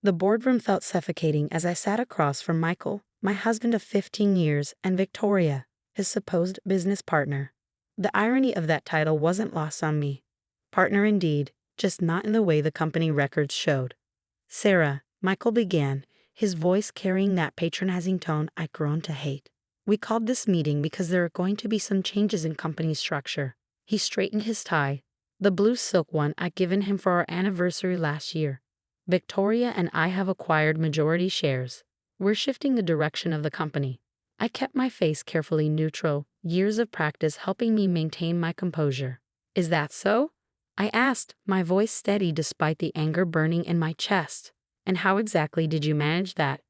The boardroom felt suffocating as I sat across from Michael, my husband of 15 years, and Victoria, his supposed business partner. The irony of that title wasn't lost on me. Partner indeed, just not in the way the company records showed. "Sarah," Michael began, his voice carrying that patronizing tone I'd grown to hate. "We called this meeting because there are going to be some changes in company structure." He straightened his tie, the blue silk one I'd given him for our anniversary last year. "Victoria and I have acquired majority shares. We're shifting the direction of the company." I kept my face carefully neutral, years of practice helping me maintain my composure. "Is that so?" I asked, my voice steady despite the anger burning in my chest. "And how exactly did you manage that?"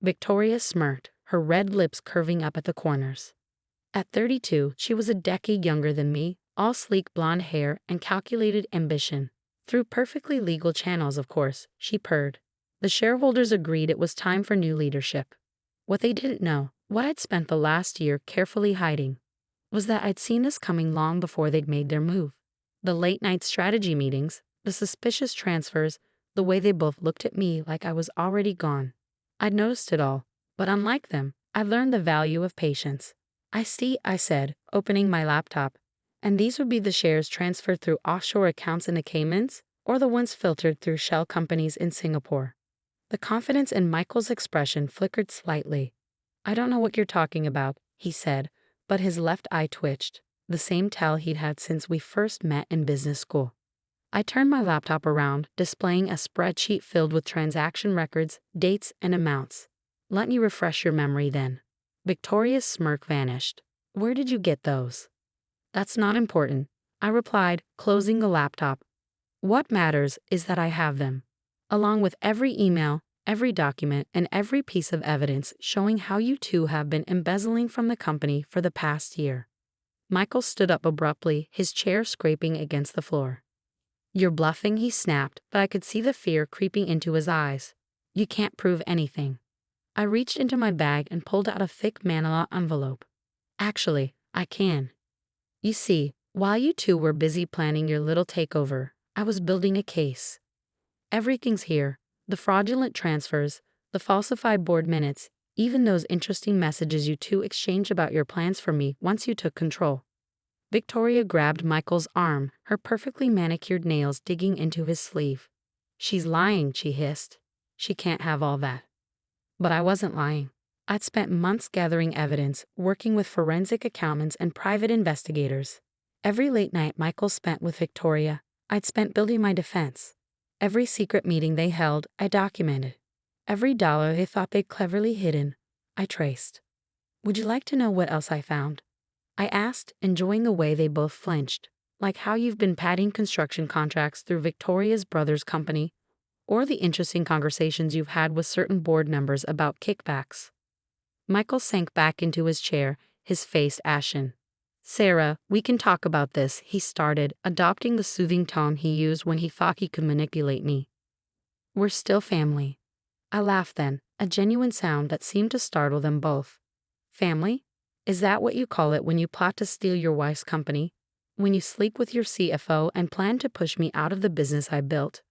Victoria smirked, her red lips curving up at the corners. At 32, she was a decade younger than me, all sleek blonde hair and calculated ambition. Through perfectly legal channels, of course, she purred. The shareholders agreed it was time for new leadership. What they didn't know, what I'd spent the last year carefully hiding, was that I'd seen this coming long before they'd made their move. The late-night strategy meetings, the suspicious transfers, the way they both looked at me like I was already gone. I'd noticed it all, but unlike them, I learned the value of patience. "I see," I said, opening my laptop. "And these would be the shares transferred through offshore accounts in the Caymans, or the ones filtered through shell companies in Singapore?" The confidence in Michael's expression flickered slightly. "I don't know what you're talking about," he said, but his left eye twitched, the same tell he'd had since we first met in business school. I turned my laptop around, displaying a spreadsheet filled with transaction records, dates, and amounts. "Let me refresh your memory then." Victoria's smirk vanished. "Where did you get those?" "That's not important," I replied, closing the laptop. "What matters is that I have them, along with every email, every document, and every piece of evidence showing how you two have been embezzling from the company for the past year." Michael stood up abruptly, his chair scraping against the floor. "You're bluffing," he snapped, but I could see the fear creeping into his eyes. "You can't prove anything." I reached into my bag and pulled out a thick manila envelope. "Actually, I can. You see, while you two were busy planning your little takeover, I was building a case. Everything's here, the fraudulent transfers, the falsified board minutes, even those interesting messages you two exchanged about your plans for me once you took control." Victoria grabbed Michael's arm, her perfectly manicured nails digging into his sleeve. "She's lying," she hissed. "She can't have all that." But I wasn't lying. I'd spent months gathering evidence, working with forensic accountants and private investigators. Every late night Michael spent with Victoria, I'd spent building my defense. Every secret meeting they held, I documented. Every dollar they thought they'd cleverly hidden, I traced. "Would you like to know what else I found?" I asked, enjoying the way they both flinched, like how you've been padding construction contracts through Victoria's brother's company, or the interesting conversations you've had with certain board members about kickbacks. Michael sank back into his chair, his face ashen. "Sarah, we can talk about this," he started, adopting the soothing tone he used when he thought he could manipulate me. "We're still family." I laughed then, a genuine sound that seemed to startle them both. "Family? Is that what you call it when you plot to steal your wife's company? When you sleep with your CFO and plan to push me out of the business I built?"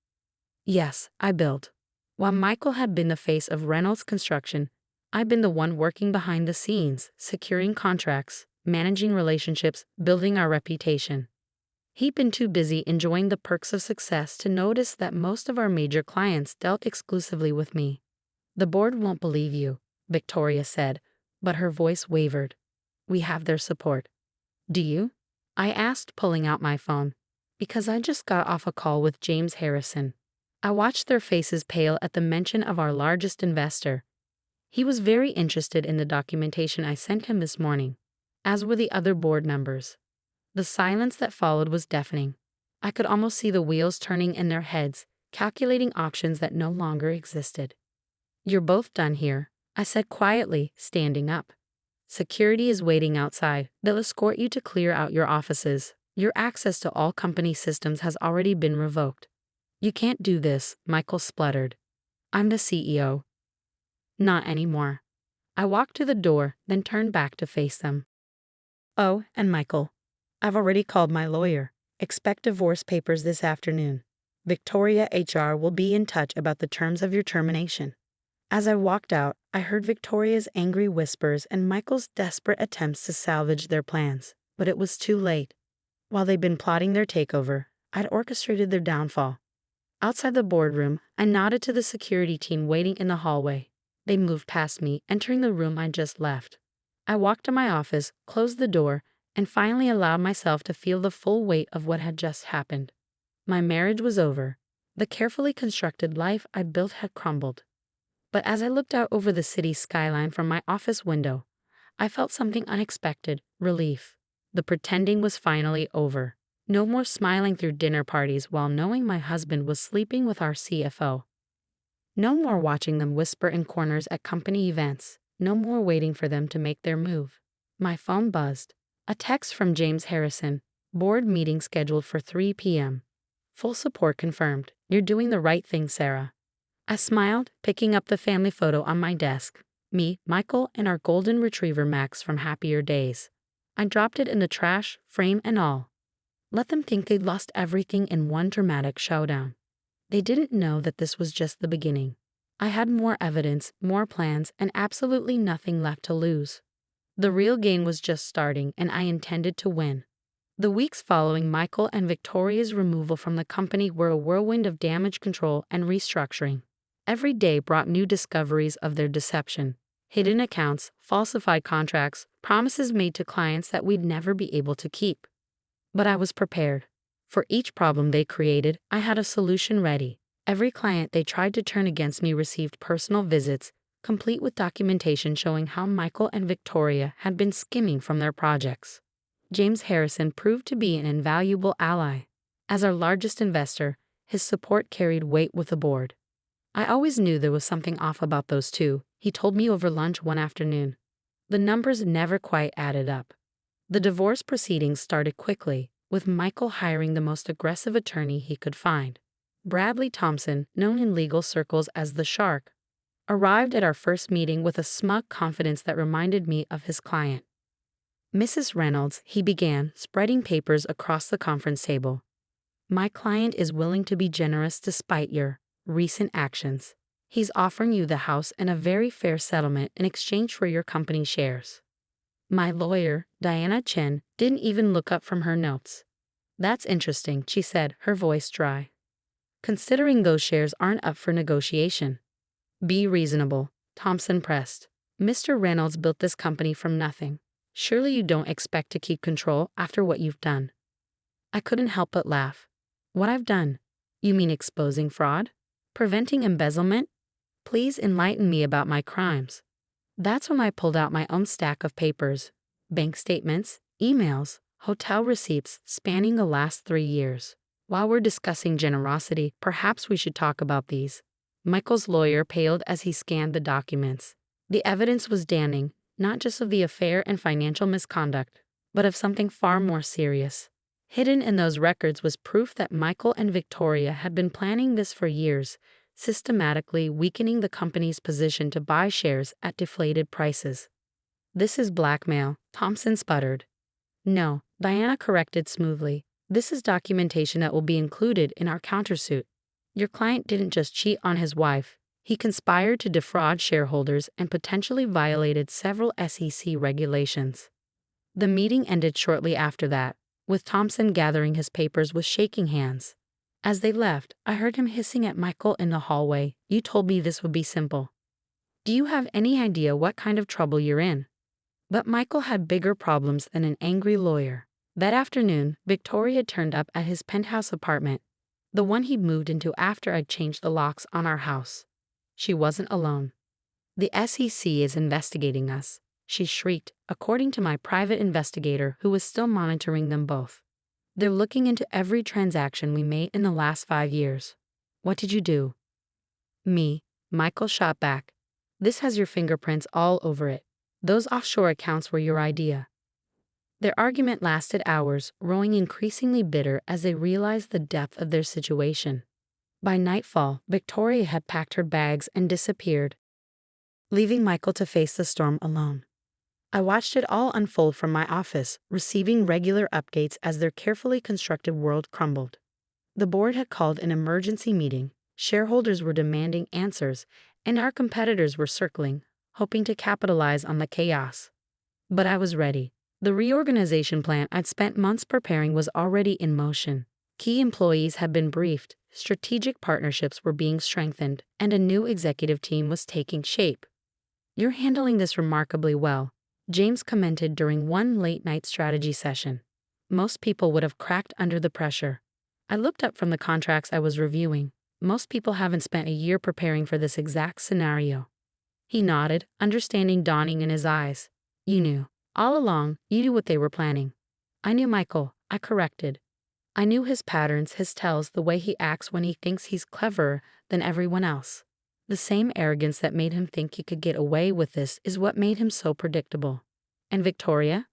Yes, I built. While Michael had been the face of Reynolds Construction, I'd been the one working behind the scenes, securing contracts, managing relationships, building our reputation. He'd been too busy enjoying the perks of success to notice that most of our major clients dealt exclusively with me. "The board won't believe you," Victoria said, but her voice wavered. "We have their support." "Do you?" I asked, pulling out my phone. "Because I just got off a call with James Harrison." I watched their faces pale at the mention of our largest investor. He was very interested in the documentation I sent him this morning, as were the other board members. The silence that followed was deafening. I could almost see the wheels turning in their heads, calculating options that no longer existed. "You're both done here," I said quietly, standing up. "Security is waiting outside. They'll escort you to clear out your offices. Your access to all company systems has already been revoked." "You can't do this," Michael spluttered. "I'm the CEO." "Not anymore." I walked to the door, then turned back to face them. "Oh, and Michael, I've already called my lawyer. Expect divorce papers this afternoon." Victoria HR will be in touch about the terms of your termination. As I walked out, I heard Victoria's angry whispers and Michael's desperate attempts to salvage their plans, but it was too late. While they'd been plotting their takeover, I'd orchestrated their downfall. Outside the boardroom, I nodded to the security team waiting in the hallway. They moved past me, entering the room I'd just left. I walked to my office, closed the door, and finally allowed myself to feel the full weight of what had just happened. My marriage was over. The carefully constructed life I'd built had crumbled. But as I looked out over the city skyline from my office window, I felt something unexpected: relief. The pretending was finally over. No more smiling through dinner parties while knowing my husband was sleeping with our CFO. No more watching them whisper in corners at company events. No more waiting for them to make their move. My phone buzzed. A text from James Harrison. Board meeting scheduled for 3 p.m. Full support confirmed. You're doing the right thing, Sarah. I smiled, picking up the family photo on my desk. Me, Michael, and our golden retriever Max from happier days. I dropped it in the trash, frame and all. Let them think they'd lost everything in one dramatic showdown. They didn't know that this was just the beginning. I had more evidence, more plans, and absolutely nothing left to lose. The real game was just starting, and I intended to win. The weeks following Michael and Victoria's removal from the company were a whirlwind of damage control and restructuring. Every day brought new discoveries of their deception: hidden accounts, falsified contracts, promises made to clients that we'd never be able to keep. But I was prepared. For each problem they created, I had a solution ready. Every client they tried to turn against me received personal visits, complete with documentation showing how Michael and Victoria had been skimming from their projects. James Harrison proved to be an invaluable ally. As our largest investor, his support carried weight with the board. I always knew there was something off about those two, he told me over lunch one afternoon. The numbers never quite added up. The divorce proceedings started quickly, with Michael hiring the most aggressive attorney he could find. Bradley Thompson, known in legal circles as the Shark, arrived at our first meeting with a smug confidence that reminded me of his client. Mrs. Reynolds, he began, spreading papers across the conference table. My client is willing to be generous despite your recent actions. He's offering you the house and a very fair settlement in exchange for your company shares. My lawyer, Diana Chen, didn't even look up from her notes. That's interesting, she said, her voice dry. Considering those shares aren't up for negotiation. Be reasonable, Thompson pressed. Mr. Reynolds built this company from nothing. Surely you don't expect to keep control after what you've done. I couldn't help but laugh. What I've done? You mean exposing fraud? Preventing embezzlement? Please enlighten me about my crimes. That's when I pulled out my own stack of papers. Bank statements, emails, hotel receipts spanning the last 3 years. While we're discussing generosity, perhaps we should talk about these. Michael's lawyer paled as he scanned the documents. The evidence was damning, not just of the affair and financial misconduct, but of something far more serious. Hidden in those records was proof that Michael and Victoria had been planning this for years, systematically weakening the company's position to buy shares at deflated prices. This is blackmail, Thompson sputtered. No, Diana corrected smoothly. This is documentation that will be included in our countersuit. Your client didn't just cheat on his wife. He conspired to defraud shareholders and potentially violated several SEC regulations. The meeting ended shortly after that, with Thompson gathering his papers with shaking hands. As they left, I heard him hissing at Michael in the hallway. You told me this would be simple. Do you have any idea what kind of trouble you're in? But Michael had bigger problems than an angry lawyer. That afternoon, Victoria turned up at his penthouse apartment, the one he'd moved into after I'd changed the locks on our house. She wasn't alone. The SEC is investigating us, she shrieked, according to my private investigator who was still monitoring them both. They're looking into every transaction we made in the last 5 years. What did you do? Me, Michael shot back. This has your fingerprints all over it. Those offshore accounts were your idea. Their argument lasted hours, growing increasingly bitter as they realized the depth of their situation. By nightfall, Victoria had packed her bags and disappeared, leaving Michael to face the storm alone. I watched it all unfold from my office, receiving regular updates as their carefully constructed world crumbled. The board had called an emergency meeting, shareholders were demanding answers, and our competitors were circling, hoping to capitalize on the chaos. But I was ready. The reorganization plan I'd spent months preparing was already in motion. Key employees had been briefed, strategic partnerships were being strengthened, and a new executive team was taking shape. "You're handling this remarkably well," James commented during one late-night strategy session. Most people would have cracked under the pressure. I looked up from the contracts I was reviewing. Most people haven't spent a year preparing for this exact scenario. He nodded, understanding dawning in his eyes. "You knew. All along, you knew what they were planning." "I knew Michael," I corrected. "I knew his patterns, his tells, the way he acts when he thinks he's cleverer than everyone else. The same arrogance that made him think he could get away with this is what made him so predictable." "And Victoria?"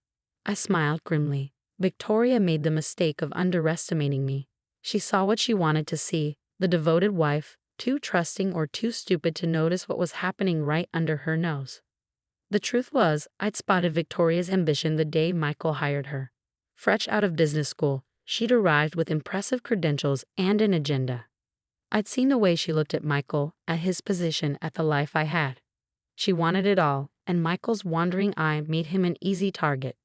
I smiled grimly. Victoria made the mistake of underestimating me. She saw what she wanted to see, the devoted wife, too trusting or too stupid to notice what was happening right under her nose. The truth was, I'd spotted Victoria's ambition the day Michael hired her. Fresh out of business school, she'd arrived with impressive credentials and an agenda. I'd seen the way she looked at Michael, at his position, at the life I had. She wanted it all, and Michael's wandering eye made him an easy target.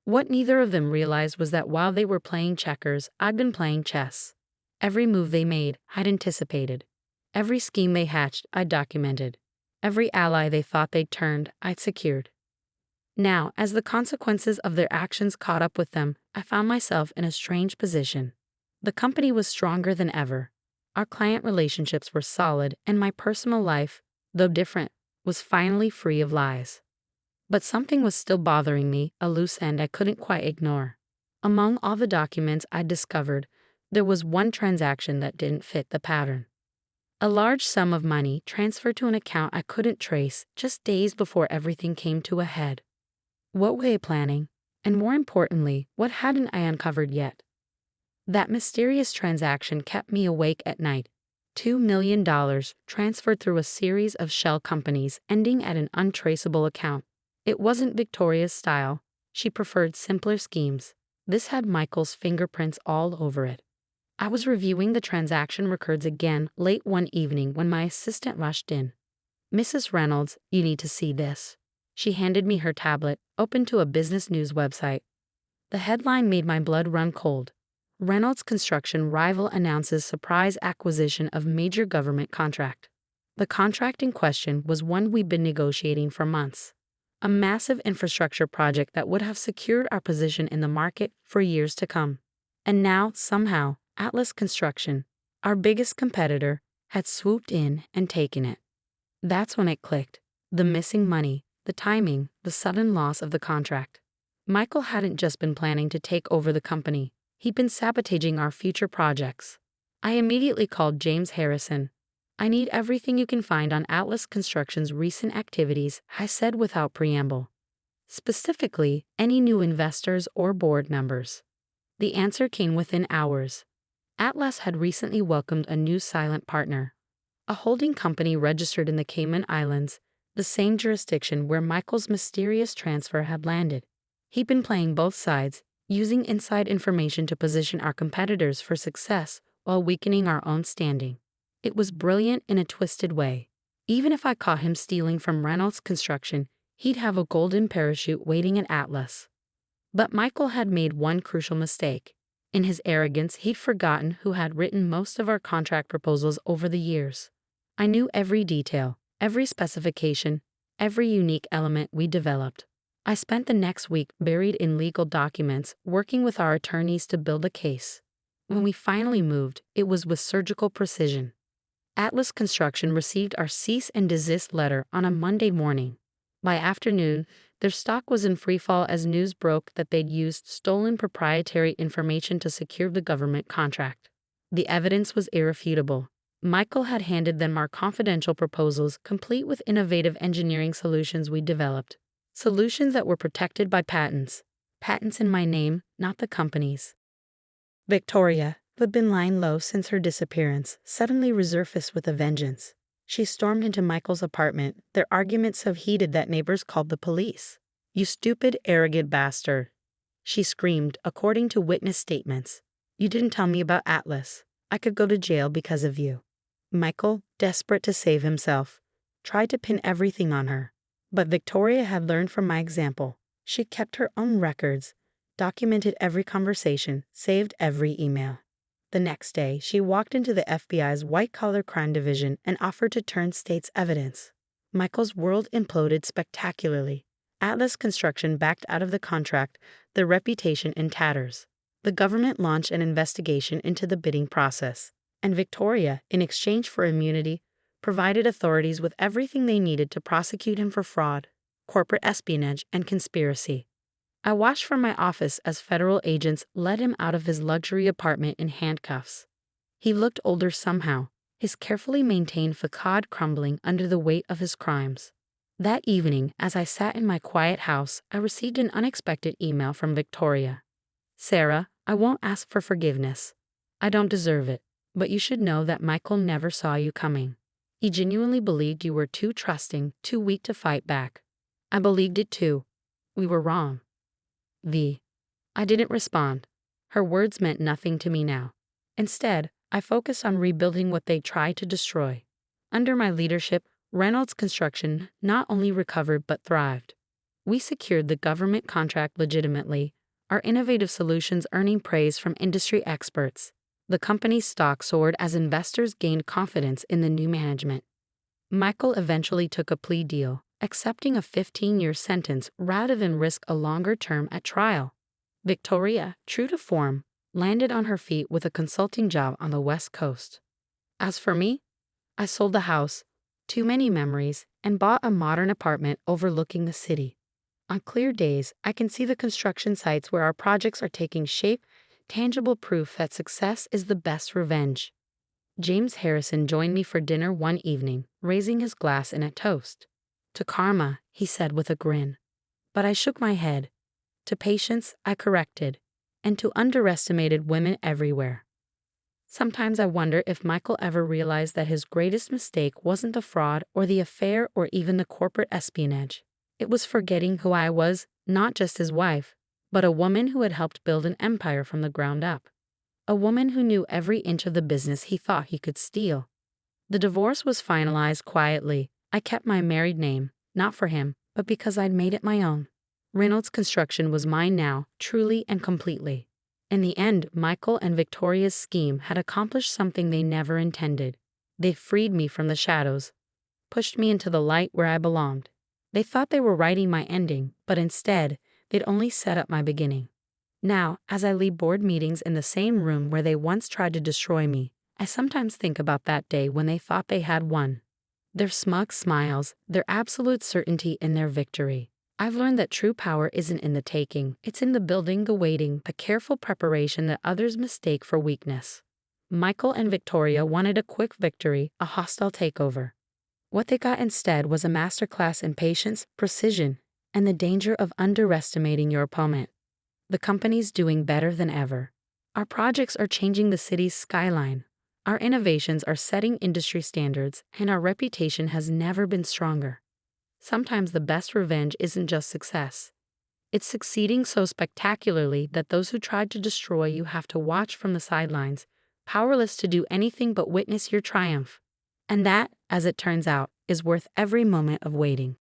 What neither of them realized was that while they were playing checkers, I'd been playing chess. Every move they made, I'd anticipated. Every scheme they hatched, I'd documented. Every ally they thought they'd turned, I'd secured. Now, as the consequences of their actions caught up with them, I found myself in a strange position. The company was stronger than ever. Our client relationships were solid, and my personal life, though different, was finally free of lies. But something was still bothering me, a loose end I couldn't quite ignore. Among all the documents I'd discovered, there was one transaction that didn't fit the pattern. A large sum of money transferred to an account I couldn't trace just days before everything came to a head. What were they planning? And more importantly, what hadn't I uncovered yet? That mysterious transaction kept me awake at night. $2 million transferred through a series of shell companies ending at an untraceable account. It wasn't Victoria's style. She preferred simpler schemes. This had Michael's fingerprints all over it. I was reviewing the transaction records again late one evening when my assistant rushed in. "Mrs. Reynolds, you need to see this." She handed me her tablet, open to a business news website. The headline made my blood run cold. "Reynolds Construction Rival Announces Surprise Acquisition of Major Government Contract." The contract in question was one we'd been negotiating for months. A massive infrastructure project that would have secured our position in the market for years to come. And now, somehow, Atlas Construction, our biggest competitor, had swooped in and taken it. That's when it clicked. The missing money, the timing, the sudden loss of the contract. Michael hadn't just been planning to take over the company. He'd been sabotaging our future projects. I immediately called James Harrison. "I need everything you can find on Atlas Construction's recent activities," I said without preamble. "Specifically, any new investors or board members." The answer came within hours. Atlas had recently welcomed a new silent partner, a holding company registered in the Cayman Islands, the same jurisdiction where Michael's mysterious transfer had landed. He'd been playing both sides, using inside information to position our competitors for success while weakening our own standing. It was brilliant in a twisted way. Even if I caught him stealing from Reynolds Construction, he'd have a golden parachute waiting at Atlas. But Michael had made one crucial mistake. In his arrogance, he'd forgotten who had written most of our contract proposals over the years. I knew every detail, every specification, every unique element we developed. I spent the next week buried in legal documents, working with our attorneys to build a case. When we finally moved, it was with surgical precision. Atlas Construction received our cease and desist letter on a Monday morning. By afternoon, their stock was in freefall as news broke that they'd used stolen proprietary information to secure the government contract. The evidence was irrefutable. Michael had handed them our confidential proposals, complete with innovative engineering solutions we developed. Solutions that were protected by patents. Patents in my name, not the company's. Victoria, who'd been lying low since her disappearance, suddenly resurfaced with a vengeance. She stormed into Michael's apartment, their argument so heated that neighbors called the police. "You stupid, arrogant bastard," she screamed, according to witness statements. "You didn't tell me about Atlas. I could go to jail because of you." Michael, desperate to save himself, tried to pin everything on her. But Victoria had learned from my example. She kept her own records, documented every conversation, saved every email. The next day, she walked into the FBI's white-collar crime division and offered to turn state's evidence. Michael's world imploded spectacularly. Atlas Construction backed out of the contract, their reputation in tatters. The government launched an investigation into the bidding process, and Victoria, in exchange for immunity, provided authorities with everything they needed to prosecute him for fraud, corporate espionage, and conspiracy. I watched from my office as federal agents led him out of his luxury apartment in handcuffs. He looked older somehow, his carefully maintained facade crumbling under the weight of his crimes. That evening, as I sat in my quiet house, I received an unexpected email from Victoria. "Sarah, I won't ask for forgiveness. I don't deserve it, but you should know that Michael never saw you coming. He genuinely believed you were too trusting, too weak to fight back. I believed it too. We were wrong." I didn't respond. Her words meant nothing to me now. Instead, I focused on rebuilding what they tried to destroy. Under my leadership, Reynolds Construction not only recovered but thrived. We secured the government contract legitimately, our innovative solutions earning praise from industry experts. The company's stock soared as investors gained confidence in the new management. Michael eventually took a plea deal, accepting a 15-year sentence rather than risk a longer term at trial. Victoria, true to form, landed on her feet with a consulting job on the West Coast. As for me, I sold the house, too many memories, and bought a modern apartment overlooking the city. On clear days, I can see the construction sites where our projects are taking shape, tangible proof that success is the best revenge. James Harrison joined me for dinner one evening, raising his glass in a toast. "To karma," he said with a grin. But I shook my head. "To patience," I corrected, "and to underestimated women everywhere." Sometimes I wonder if Michael ever realized that his greatest mistake wasn't the fraud or the affair or even the corporate espionage. It was forgetting who I was, not just his wife, but a woman who had helped build an empire from the ground up. A woman who knew every inch of the business he thought he could steal. The divorce was finalized quietly. I kept my married name, not for him, but because I'd made it my own. Reynolds Construction was mine now, truly and completely. In the end, Michael and Victoria's scheme had accomplished something they never intended. They freed me from the shadows, pushed me into the light where I belonged. They thought they were writing my ending, but instead, they'd only set up my beginning. Now, as I lead board meetings in the same room where they once tried to destroy me, I sometimes think about that day when they thought they had won. Their smug smiles, their absolute certainty in their victory. I've learned that true power isn't in the taking, it's in the building, the waiting, the careful preparation that others mistake for weakness. Michael and Victoria wanted a quick victory, a hostile takeover. What they got instead was a masterclass in patience, precision, and the danger of underestimating your opponent. The company's doing better than ever. Our projects are changing the city's skyline. Our innovations are setting industry standards, and our reputation has never been stronger. Sometimes the best revenge isn't just success. It's succeeding so spectacularly that those who tried to destroy you have to watch from the sidelines, powerless to do anything but witness your triumph. And that, as it turns out, is worth every moment of waiting.